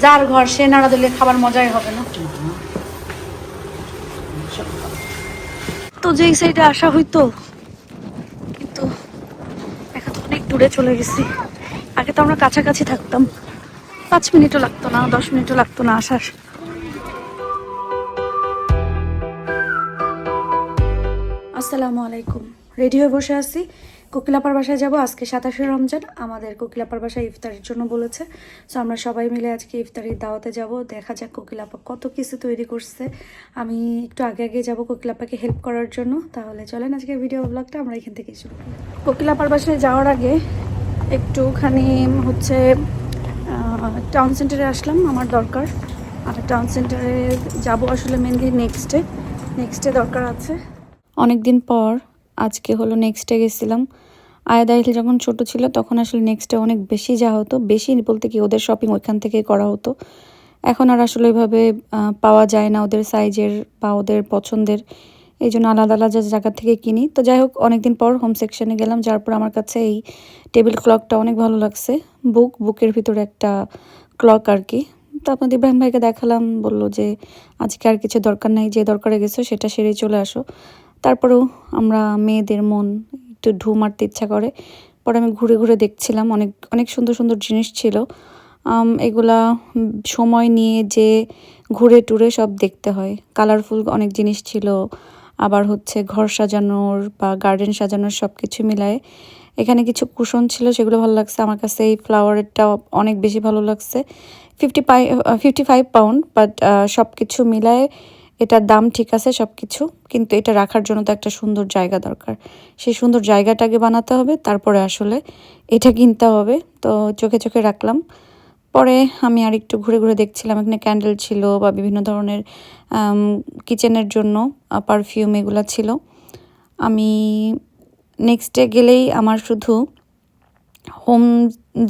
যার ঘর সে নাড়া দিলে খাবার মজাই হবে না। তো যেই সাইডে আসা হইতো, কিন্তু এখন তো অনেক দূরে চলে গেছি। আগে তো আমরা কাছাকাছি থাকতাম, 5 মিনিটও লাগতো না, 10 মিনিটও লাগতো না আসার। আসসালামু আলাইকুম। রেডি হয়ে বসে আছি, কোকিলাপার বাসায় যাব। আজকে 27শে রমজান, আমাদের কোকিলাপার বাসায় ইফতারের জন্য বলেছে। সো আমরা সবাই মিলে আজকে ইফতারির দাওয়াতে যাব। দেখা যাক কোকিলাপা কত কিছু তৈরি করছে। আমি একটু আগে আগে যাব কোকিলাপাকে হেল্প করার জন্য। তাহলে চলেন আজকে ভিডিও ব্লগটা আমরা এখান থেকে শুরু করি। কোকিলাপার বাসায় যাওয়ার আগে একটুখানি হচ্ছে টাউন সেন্টারে আসলাম, আমার দরকার। আর টাউন সেন্টারে যাব আসলে মেনলি নেক্সটে দরকার আছে। অনেক দিন পর আজকে হলো নেক্সটে গেছিলাম। আয়াদা হিল যখন ছোট ছিল তখন আসলে নেক্সটে অনেক বেশি যাওয়া হতো, বেশি বলতে কি ওদের শপিং ওইখান থেকেই করা হতো। এখন আর আসলে ওইভাবে পাওয়া যায় না ওদের সাইজের বা ওদের পছন্দের, এই জন্য আলাদা আলাদা জায়গা থেকে কিনি। তো যাই হোক, অনেকদিন পর হোম সেকশনে গেলাম, যার পর আমার কাছে এই টেবিল ক্লকটা অনেক ভালো লাগছে। বুকের ভিতরে একটা ক্লক আর কি। তো আপনাদের ইব্রাহিম ভাইকে দেখালাম, বললো যে আজকে আর কিছু দরকার নেই, যে দরকারে গেছো সেটা সেরেই চলে আসো। তারপরেও আমরা মেয়েদের মন একটু ঢু মারতে ইচ্ছা করে। পরে আমি ঘুরে ঘুরে দেখছিলাম, অনেক অনেক সুন্দর সুন্দর জিনিস ছিল। এগুলা সময় নিয়ে যে ঘুরে টুরে সব দেখতে হয়। কালারফুল অনেক জিনিস ছিল, আবার হচ্ছে ঘর সাজানোর বা গার্ডেন সাজানোর সব কিছু মিলায়। এখানে কিছু কুশন ছিল, সেগুলো ভালো লাগছে আমার কাছে। এই ফ্লাওয়ারেরটা অনেক বেশি ভালো লাগছে। 55 পাউন্ড, বাট সব কিছু মিলায় এটার দাম ঠিক আছে সব কিছু, কিন্তু এটা রাখার জন্য তো একটা সুন্দর জায়গা দরকার। সেই সুন্দর জায়গাটাকে বানাতে হবে, তারপরে আসলে এটা কিনতে হবে। তো চোখে চোখে রাখলাম। পরে আমি আর একটু ঘুরে ঘুরে দেখছিলাম, এখানে ক্যান্ডেল ছিল বা বিভিন্ন ধরনের কিচেনের জন্য পারফিউম এগুলো ছিল। আমি নেক্সটে গেলেই আমার শুধু হোম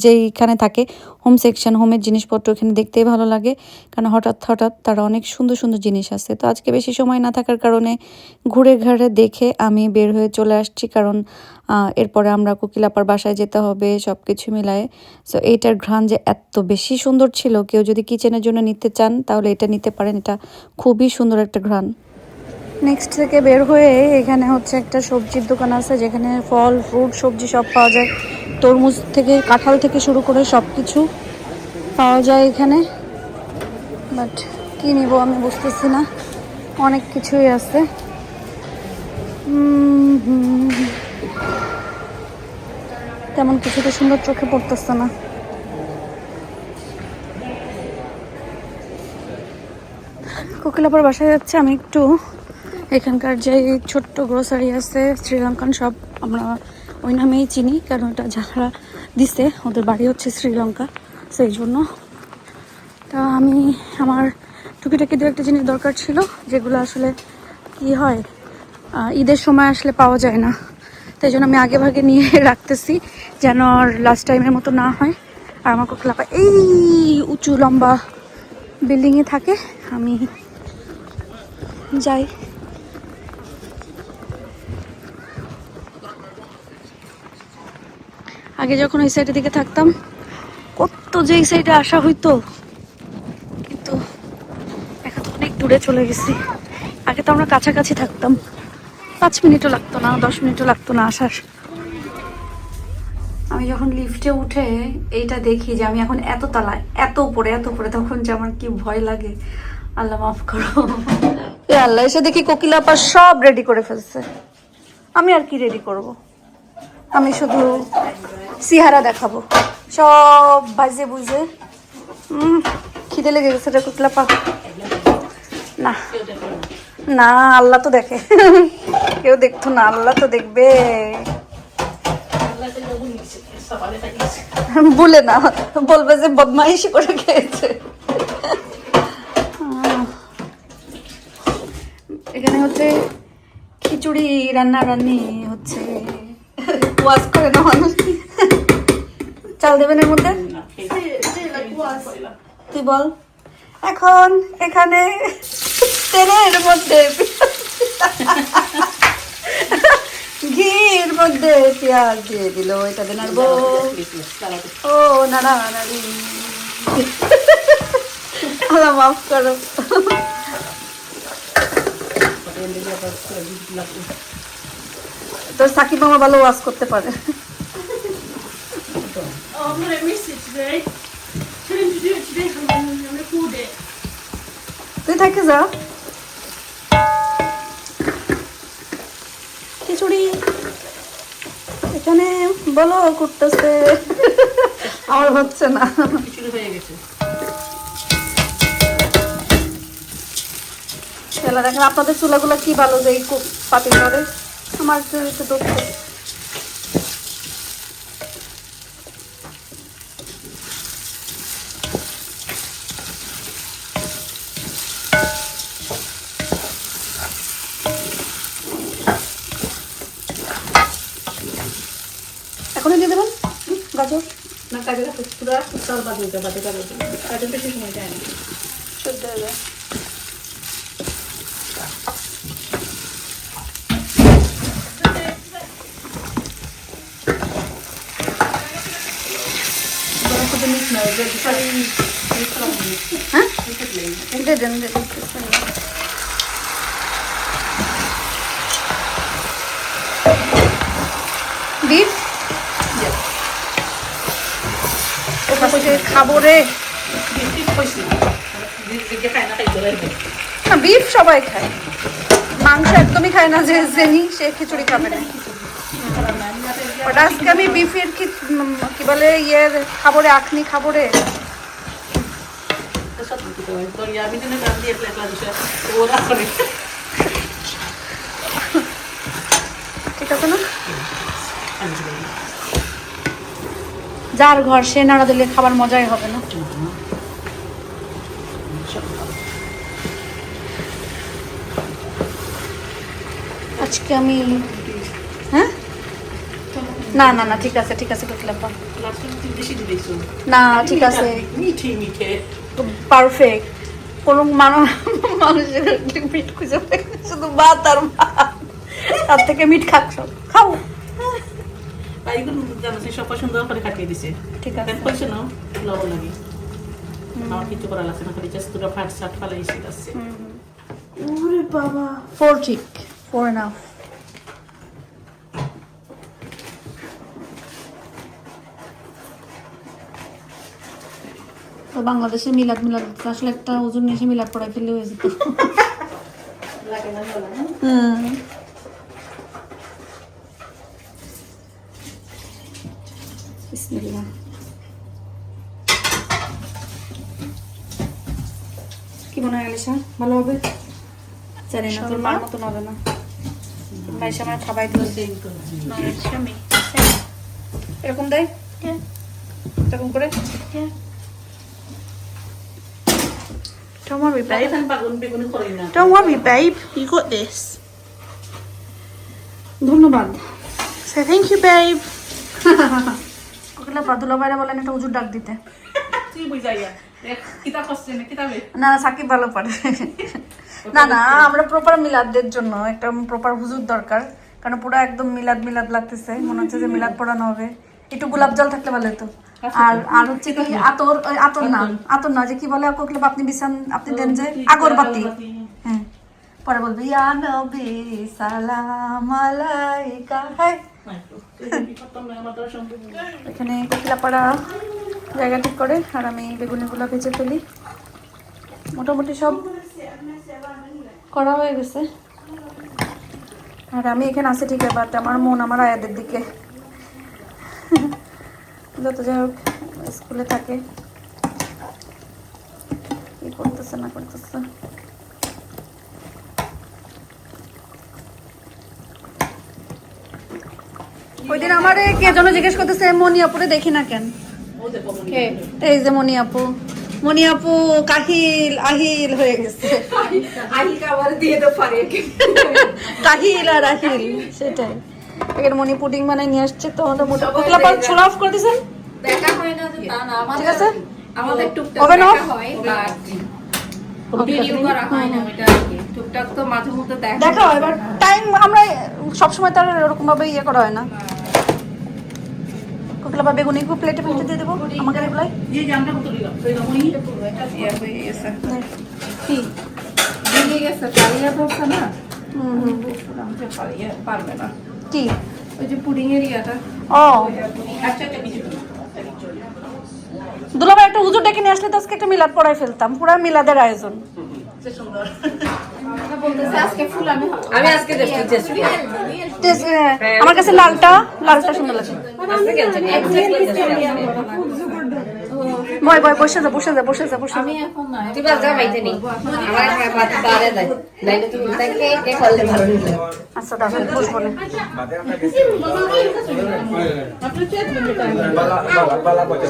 যেইখানে থাকে হোম সেকশন, হোমের জিনিসপত্র এখানে দেখতেই ভালো লাগে, কারণ হঠাৎ হঠাৎ তারা অনেক সুন্দর সুন্দর জিনিস আছে। তো আজকে বেশি সময় না থাকার কারণে ঘুরে ঘুরে দেখে আমি বের হয়ে চলে আসছি, কারণ এরপরে আমরা কোকিলাপার বাসায় যেতে হবে সব কিছু মিলায়ে। সো এইটার ঘ্রাণ যে এত বেশি সুন্দর ছিল, কেউ যদি কিচেনের জন্য নিতে চান তাহলে এটা নিতে পারেন, এটা খুবই সুন্দর একটা ঘ্রাণ। নেক্সট থেকে বের হয়ে এখানে হচ্ছে একটা সবজির দোকান আছে, যেখানে ফল ফ্রুট সবজি সব পাওয়া যায়। তরমুজ থেকে কাঁঠাল থেকে শুরু করে সব কিছু পাওয়া যায় এখানে। বাট কী নিব আমি বুঝতেছি না, অনেক কিছুই আছে। তেমন কিছু তো সুন্দর চোখে পড়তেছে না। কোকিলাপার বাসায় যাচ্ছে, আমি একটু এখানকার যে ছোট্ট গ্রোসারি আছে শ্রীলঙ্কান সব, আমরা ওই নামেই চিনি, কারণ ওটা যারা দিছে ওদের বাড়ি হচ্ছে শ্রীলঙ্কা, সেই জন্য। তা আমি আমার টুকিটাকি দু একটা জিনিস দরকার ছিল, যেগুলো আসলে কি হয় ঈদের সময় আসলে পাওয়া যায় না। তাই জন্য আমি আগে ভাগে নিয়ে রাখতেছি, যেন আর লাস্ট টাইমের মতো না হয়। আর আমার কোকিলাপা এই উঁচু লম্বা বিল্ডিংয়ে থাকে, আমি যাই। আগে যখন ওই সাইডের দিকে থাকতাম, কত যে এই সাইডে আসা হইতো, কিন্তু এখন তো অনেক দূরে চলে গেছি। আগে তো আমরা কাছাকাছি থাকতাম, 5 মিনিটও লাগতো না, 10 মিনিটও লাগতো না আসার। আমি যখন লিফটে উঠে এইটা দেখি যে আমি এখন এত তালায়, এত উপরে, তখন যে আমার কি ভয় লাগে। আল্লাহ মাফ করো। আল্লাহ, এসে দেখি কোকিলাপা সব রেডি করে ফেলছে। আমি আর কি রেডি করব? আমি শুধু সিহারা দেখাবো সব বাজে বুঝে। খিদে লেগে গেছে রে কোকিলাপা। না না, আল্লাহ তো দেখে। কেউ দেখতো না, আল্লাহ তো দেখবে। বলে না, বলবে যে বদমাইশি করে খেয়েছে। এখানে হচ্ছে খিচুড়ি রান্নি হচ্ছে, ওয়াজ করে না মানুষ। চাল দেবেন এর মধ্যে, তুই বল। এখন এখানে তেলের মধ্যে ঘির মধ্যে পেঁয়াজ দিয়ে দিল, এটা দিয়ে নাড়বো। ও নাড়া নাড়ি। আল্লাহ মাফ করো। তোর সাকিব মামা ভালো ওয়াজ করতে পারে। Oh, I'm gonna miss it today. Tell him to do it today because I'm gonna record it. তুই থাকে যা। খিচুড়ি এখানে বলো করতেছে, আমার হচ্ছে না। খিচুড়ি হয়ে গেছে। খেলা দেখেন আপনাদের চুলাগুলো কি ভালো যে এই পাতিল করে, আমার একটু দুঃখ। এখনই দিয়ে দেবেন গাজর না কাজে পুরো চাল বাজে বাজে কাজে বেশি সময় যায় না। শুদ্ধ হয়ে যায়। হ্যাঁ দিয়ে দেন বিফ খাবো রে। না বিফ সবাই খায়, মাংস একদমই খায় না। যে জেনি সে খিচুড়ি খাবে না। বাট আজকে আমি বিফের কি বলে ইয়ের খাবো রে, আখনি খাবো রে। ঠিক আছে না, যার ঘর সে নাড়া দিলে খাবার মজাই হবে না। আজকে আমি হ্যাঁ না না না ঠিক আছে ঠিক আছে কোকিলাপা, না ঠিক আছে পারফেক্ট। কোনো মানুষের মিট খুঁজে পাই না, শুধু ভাত আর ভাত, তার থেকে মিট খাচ্ছ খাও। সব সুন্দর করে কাটিয়ে দিছে। ঠিক আছে কইছে না লবণ লাগে, আমার কিছু করা লাগছে না, খালি জাস্ট দুটো ফাট সাট ফালাইছি আছে। ওরে বাবা 4 ঠিক 4 এনাফ। তো বাংলাদেশে মিলাদ আসলে একটা ওজন এসে মিলাদ পড়ায় ফেলে হয়ে যেত। বিসমিল্লাহ। কি মনে হয় আলিশা, ভালো হবে? জানি না, তোর মার মতন হবে না। ভাই আমার খাবাই দিচ্ছে এরকম দেয়, এরকম করে। Don't worry, babe. Don't worry, babe. You got this. ধন্যবাদ। Say thank you, babe. Kokila Padula বাইরে বলেন একটা হুজুর ডাক দিতে। তুই বুঝাইয়া কিতাব পড়ছে না কিতাবে? না সাকিব ভালো পারে। না না, আমরা প্রপার মিলাদের জন্য একটা প্রপার হুজুর দরকার, কারণ পুরো একদম মিলাদ লাগতেছে, মনে হচ্ছে যে মিলাদ পড়ানো হবে। একটু গোলাপ জল থাকলে ভালো হতো। আর হচ্ছে কি আতর না যে কি বলে কোকিলা, আপনি বিছান আপনি দেন যে আগরবাতি। হ্যাঁ পরে বলবে ইয়া নবী সালাম আলাইকা। হ্যাঁ এখানে কোকিলাপাড়া জায়গা ঠিক করে, আর আমি বেগুনিগুলো ভেজে ফেলি। মোটামুটি সব করা হয়ে গেছে, আর আমি এখানে আসি ঠিক আছে, বাট আমার মন আমার আয়াদের দিকে। যত যাই হোক স্কুলে থাকে, কি করতেছে না করতেছে। ওই দিন আমার কে যেন জিজ্ঞেস করতেছে মনিয়াপুরে দেখি না কেন। এই যে মনিয়াপু কাহিল আহিল হয়ে গেছে। কাহিল আর আহিল সেটাই। এখানে মনি পুডিং বানাই নিয়ে আসছে, তো আমাদের মোটা পাল ছোলা অফ করে দিয়েছেন। দেখা হয় না তো তা না, ঠিক আছে আমাদের টুকটাক হবে না দেখা হয়, বাট ভিডিও করা হয় না। ওটা টুকটাক তো মাঝে মধ্যে দেখা হয়, বাট টাইম আমরা সবসময় তার এরকম ভাবে ইয়ে করা হয় না। কোকিলাপা বেগুনি প্লেটে প্লেটে দিয়ে দেবো আমাকে এগুলাই এই যে আমরা কত দিলাম এই রকমই ইয়া হয়ে গেছে কি ভেঙে গেছে পালিয়া ধরছে না বলছিলাম যে পারবে না কি ওই যে পুডিং এর ইয়াটা ও আচ্ছা আচ্ছা কিছু না দুলাভাই একটা হুজুর ডেকে নিয়ে আসলে তো আজকে একটা মিলাদ পড়াই ফেলতাম পুরা মিলাদের আয়োজন সুন্দর বলতেছে আজকে ফুল আমি আজকে দেখছি টেস্ট আমার কাছে লালটা সুন্দর লাগে বয় বসে যা আমি এখন না তুই বাস যা বাইতে নি আমার বাত বারে দেয় নাইলে তুমি তাকে কে করলে ভালো হতো আচ্ছা দাদা বসবো না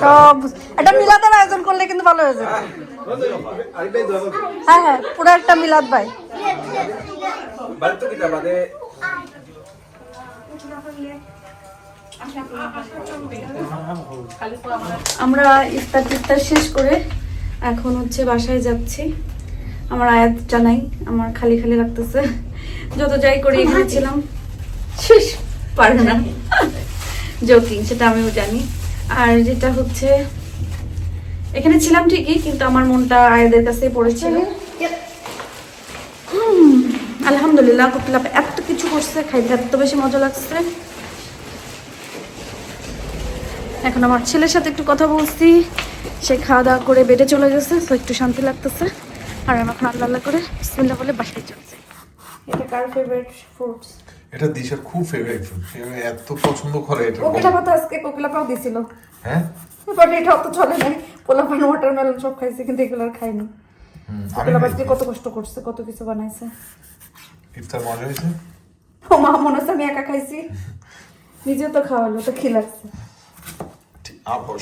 সব একটা মিলাদের আয়োজন করলে কিন্তু ভালো হয়ে যাবে হ্যাঁ পুরো একটা মিলাদ ভাই আমরা ইফতার শেষ করে এখন হচ্ছে বাসায় যাচ্ছি আমার আয়াত জানাই আমার খালি খালি লাগতেছে যত যাই করে এখানে ছিলাম শেষ পারবে না জোকিং সেটা আমিও জানি আর যেটা হচ্ছে এখানে ছিলাম ঠিকই কিন্তু আমার মনটা আয়াদের কাছেই পড়েছিল আলহামদুলিল্লাহ কোকিলা এত কিছু করছে খাইতে এত বেশি মজা লাগছে এখন আমার ছেলের সাথে একটু কথা বলছি সে খাওয়া দাওয়া করে বেডে চলে গেছে তো একটু শান্তি লাগতেছে আর আমি এখন আল্লাহ করে বিসমিল্লাহ বলে বাসায় চলছে এটা কার ফেভারিট ফ্রুটস এটা দিশার খুব ফেভারিট ফুড সে এত পছন্দ করে এটা কোকিলা পাতা আজকে কোকিলা পাও দিছিল হ্যাঁ বাট এটা অত চলে নাই পোলাপান ওয়াটারমেলন সব খাইছে কিন্তু এগুলো আর খাইনি আমি কোকিলা পাতা কত কষ্ট করছে কত কিছু বানাইছে ইফতার মজা হয়েছে ও মা মনে হচ্ছে আমি একা খাইছি নিজেও তো খাওয়ালো তো কি লাগছে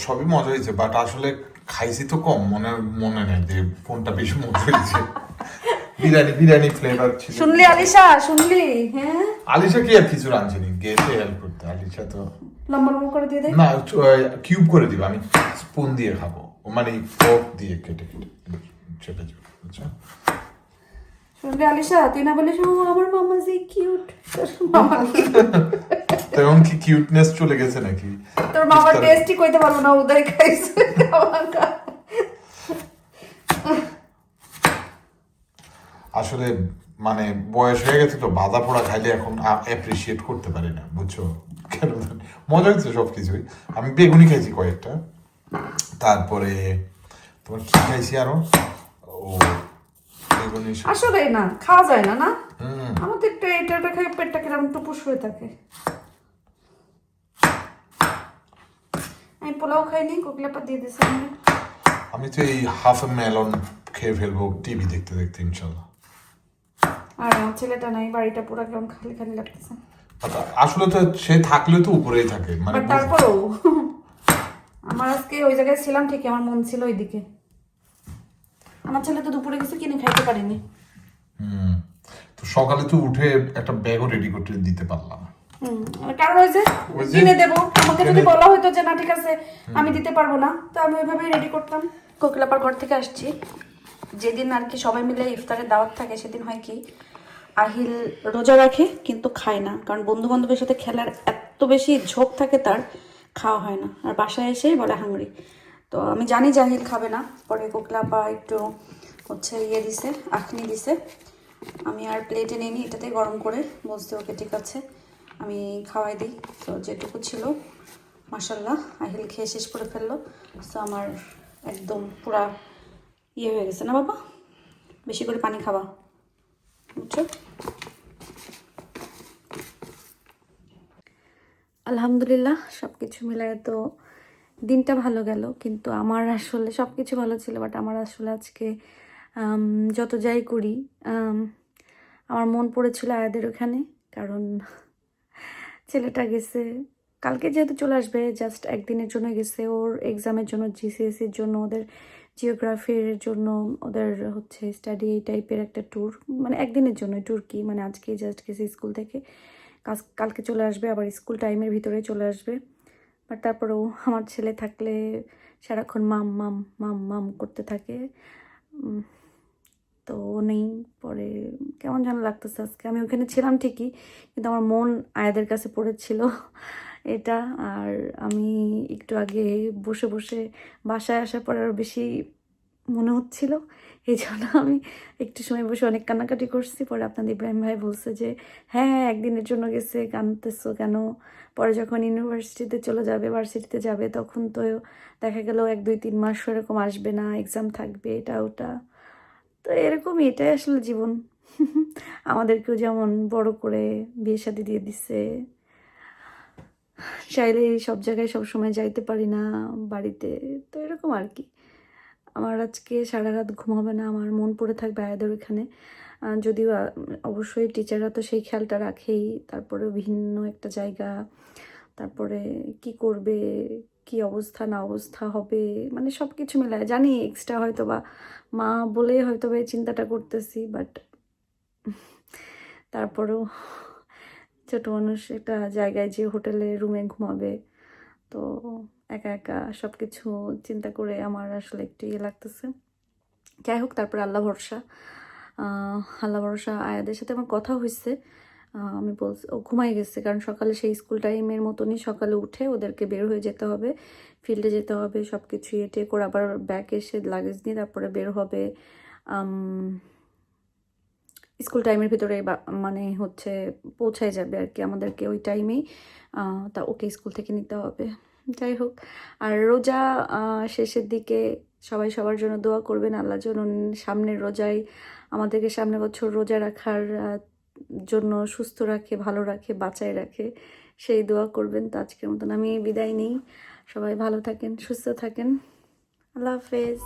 সবই মজা হয়েছে বাট আসলে খাইছি তো কম মনে নেই যে কোনটা বেশি মজা হয়েছে বিরিয়ানি ফ্লেভার ছিল শুনলি আলিশা শুনলি হ্যাঁ আলিশা কি আর কিছু রাঁধছেনি গেছে হেল্প করতে আলিশা তো লম্বা লম্বা করে দিয়ে দে না কিউব করে দিব আমি স্পুন দিয়ে খাবো মানে ফোর্ক দিয়ে কেটে চেপে বুঝছো শুনলি আলিশা তুই না বলিস ও আমার মামা যে কিউট মামা তেমন কি কিউটনেস চলে গেছে নাকি তোর মামা টেস্টই কইতে পারবো না উদয় খাইছে আসলে মানে বয়স হয়ে গেছে তো বাঁধা পোড়া খাইলে এখন অ্যাপ্রিসিয়েট করতে পারি না বুঝছো কেন মজা হচ্ছে সবকিছুই আমি বেগুনি খাইছি কয়েকটা তারপরে তোমার কি খাইছি আরো ও বেগুনি আসলে না খাওয়া যায় না না আমাদের একটু এটা খাই পেটটা কিরকম টুপুস হয়ে থাকে আমি পোলাও খাইনি কোকিলা পাত দিয়ে দিছি আমি তো এই হাফ এ মেলন খেয়ে ফেলবো টিভি দেখতে দেখতে ইনশাল্লাহ আর আমার ছেলেটা নাই বাড়িটা পুরো কেমন খালি খালি লাগতেছে আসলে তো সে থাকলে তো উপরেই থাকে মানে বাট তারপরও আমার আজকে ওই জায়গায় ছিলাম ঠিকই আমার মন ছিল ওইদিকে আমার ছেলে তো দুপুরে কিছু কিনে খাইতে পারিনি তো সকালে তো উঠে একটা ব্যাগও রেডি করতে দিতে পারলাম কারণ ওই যে কিনে দেবো আমাকে যদি বলা হতো যে না ঠিক আছে আমি দিতে পারবো না তো আমি ওইভাবেই রেডি করতাম কোকিলাপার ঘর থেকে আসছি যেদিন আর কি সবাই মিলে ইফতারের দাওয়াত থাকে সেদিন হয় কি আহিল রোজা রাখে কিন্তু খায় না কারণ বন্ধু বান্ধবের সাথে খেলার এত বেশি ঝোঁক থাকে তার খাওয়া হয় না আর বাসায় এসে বলে হাংরি তো আমি জানি যে আহিল খাবে না পরে কোকিলাপা একটু হচ্ছে ইয়ে দিছে আখনি দিছে আমি আর প্লেটে নিয়ে নিই এটাতে গরম করে বলতে ওকে ঠিক আছে আমি খাওয়াই দিই তো যেটুকু ছিল মাশাল্লাহ আহিল খেয়ে শেষ করে ফেললো তো আমার একদম পুরা ইয়ে হয়ে গেছে না বাবা বেশি করে পানি খাওয়া বুঝছো আলহামদুলিল্লাহ সব কিছু মিলায় তো দিনটা ভালো গেল কিন্তু আমার আসলে সব কিছু ভালো ছিল বাট আমার আসলে আজকে যত যাই করি আমার মন পড়েছিল আয়াদের ওখানে কারণ ছেলেটা গেছে কালকে যেহেতু চলে আসবে জাস্ট একদিনের জন্য গেছে ওর এক্সামের জন্য জিসিএসির জন্য ওদের জিওগ্রাফির জন্য ওদের হচ্ছে স্টাডি এই টাইপের একটা ট্যুর মানে একদিনের জন্য ট্যুর কি মানে আজকে জাস্ট গেছে স্কুল থেকে কালকে চলে আসবে আবার স্কুল টাইমের ভিতরে চলে আসবে বাট তারপরেও আমার ছেলে থাকলে সারাক্ষণ মাম মাম মাম মাম করতে থাকে তো নেই পরে কেমন যেন লাগতেছে আজকে আমি ওখানে ছিলাম ঠিকই কিন্তু আমার মন আয়াদের কাছে পড়েছিল এটা। আর আমি একটু আগে বসে বসে বাসায় আসার পর আরও বেশি মনে হচ্ছিল, এই জন্য আমি একটু সময় বসে অনেক কান্নাকাটি করছি। পরে আপনাদের ইব্রাহিম ভাই বলছে যে হ্যাঁ হ্যাঁ একদিনের জন্য গেছে, কাঁদতেছো কেন? পরে যখন ইউনিভার্সিটিতে চলে যাবে, ভার্সিটিতে যাবে, তখন তো দেখা গেল 1 2 3 মাস এরকম আসবে না, এক্সাম থাকবে, এটা ওটা। তো এরকমই, এটাই আসলে জীবন। আমাদেরকেও যেমন বড় করে বিয়ে শাদী দিয়ে দিচ্ছে, চাইলে সব জায়গায় সব সময় যাইতে পারি না বাড়িতে, তো এরকম আর কি। আমার আজকে সারা রাত ঘুম হবে না, আমার মন পড়ে থাকবে আয়াদের ওখানে। যদিও অবশ্যই টিচাররা তো সেই খেয়ালটা রাখেই, তারপরেও ভিন্ন একটা জায়গা, তারপরে কি করবে, কি অবস্থা না অবস্থা হবে, মানে সব কিছু মিলায় জানি এক্সট্রা হয়তো বা মা বলে হয়তো বা এই চিন্তাটা করতেছি, বাট তারপরেও ছোট মানুষ একটা জায়গায় যে হোটেলে রুমে ঘুমাবে, তো একা একা সব কিছু চিন্তা করে আমার আসলে একটু ইয়ে লাগতেছে। যাই হোক, তারপরে আল্লাহ ভরসা, আল্লাহ ভরসা। আয়াদের সাথে আমার কথা হয়েছে, আমি বলছি ও ঘুমাই গেছে, কারণ সকালে সেই স্কুল টাইমের মতনই সকালে উঠে ওদেরকে বের হয়ে যেতে হবে, ফিল্ডে যেতে হবে, সব কিছু এটে করে আবার ব্যাক এসে লাগেজ নিয়ে তারপরে বের হবে। স্কুল টাইমের ভিতরে মানে হচ্ছে পৌঁছায় যাবে আর কি আমাদেরকে ওই টাইমেই, তা ওকে স্কুল থেকে নিতে হবে। যাই হোক, আর রোজা শেষের দিকে সবাই সবার জন্য দোয়া করবেন, আল্লাহ যেন সামনের রোজায় আমাদেরকে সামনের বছর রোজা রাখার জন্য সুস্থ রাখে, ভালো রাখে, বাঁচায় রাখে, সেই দোয়া করবেন। তো আজকের মতন আমি বিদায় নিই, সবাই ভালো থাকেন, সুস্থ থাকেন, আল্লাহ হাফেজ।